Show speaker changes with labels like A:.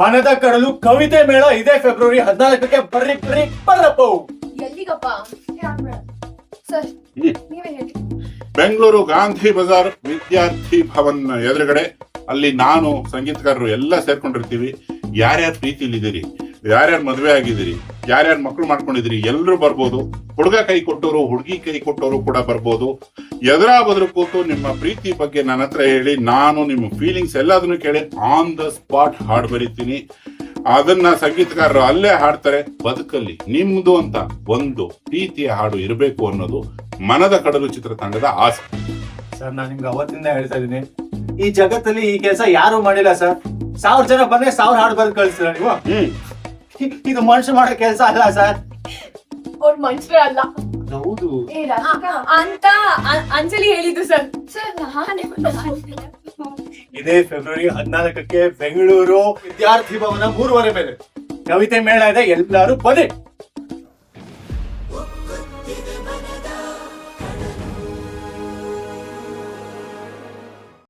A: ಮನದ ಕಡಲು ಕವಿತೆ ಮೇಳ ಇದೇ ಫೆಬ್ರವರಿ 14ಕ್ಕೆ ಬರ್ರಿ ಬರ್ರಿ ಬರ್ರಪ್ಪ.
B: ಎಲ್ಲಿಗಪ್ಪ? ಸರ್ ನೀವೇ ಹೇಳಿ.
C: ಬೆಂಗಳೂರು ಗಾಂಧಿ ಬಜಾರ್ ವಿದ್ಯಾರ್ಥಿ ಭವನ್ ಎದುರುಗಡೆ. ಅಲ್ಲಿ ನಾನು ಸಂಗೀತಗಾರರು ಎಲ್ಲ ಸೇರ್ಕೊಂಡಿರ್ತೀವಿ. ಯಾರ್ಯಾರು ಪ್ರೀತಿಲಿದ್ದೀರಿ, ಯಾರ್ಯಾರು ಮದುವೆ ಆಗಿದ್ದೀರಿ, ಯಾರ್ಯಾರು ಮಕ್ಕಳು ಮಾಡ್ಕೊಂಡಿದ್ದೀರಿ, ಎಲ್ಲರೂ ಬರ್ಬೋದು. ಹುಡುಗ ಕೈ ಕೊಟ್ಟವರು, ಹುಡುಗಿ ಕೈ ಕೊಟ್ಟವರು ಕೂಡ ಬರ್ಬೋದು. ಎದುರಾ ಬದ್ರು ಕೂತು ನಿಮ್ಮ ಪ್ರೀತಿ ಬಗ್ಗೆ ನನ್ನ ಹತ್ರ ಹೇಳಿ, ನಾನು ನಿಮ್ಮ ಫೀಲಿಂಗ್ಸ್ ಎಲ್ಲದನ್ನು ಕೇಳಿ ಆನ್ ದ ಸ್ಪಾಟ್ ಹಾಡು ಬರೀತೀನಿ. ಅದನ್ನ ಸಂಗೀತಗಾರರು ಅಲ್ಲೇ ಹಾಡ್ತಾರೆ. ಬದುಕಲ್ಲಿ ನಿಮ್ದು ಅಂತ ಒಂದು ಪ್ರೀತಿಯ ಹಾಡು ಇರಬೇಕು ಅನ್ನೋದು ಮನದ ಕಡಲು ಚಿತ್ರತಂಡದ ಆಸೆ.
A: ಸರ್ ನಾನು ನಿಮ್ಗೆ ಅವತ್ತಿಂದ ಹೇಳ್ತಾ ಇದ್ದೀನಿ, ಈ ಜಗತ್ತಲ್ಲಿ ಈ ಕೆಲಸ ಯಾರು ಮಾಡಿಲ್ಲ ಸರ್. 1000 ಜನ ಬಂದ್ರೆ 1000 ಹಾಡು ಬರೆದು ಕಳಿಸ್ತೀರ ನೀವು? ಇದು ಮನುಷ್ಯ ಮಾಡೋ ಕೆಲಸ ಅಲ್ಲ ಸರ್.
B: ಅವ್ರ ಮನುಷ್ಯರೇ ಅಲ್ಲ.
A: ಹೌದು
B: ಅಂತ ಅಂಜಲಿ ಹೇಳಿದ್ದು ಸರ್. ಸರ್
A: ಇದೇ ಫೆಬ್ರವರಿ 14ಕ್ಕೆ ಬೆಂಗಳೂರು ವಿದ್ಯಾರ್ಥಿ ಭವನ 3:30 ಮೇಲೆ ಕವಿತೆ ಮೇಳ ಇದೆ. ಎಲ್ಲರೂ ಬನ್ನಿ.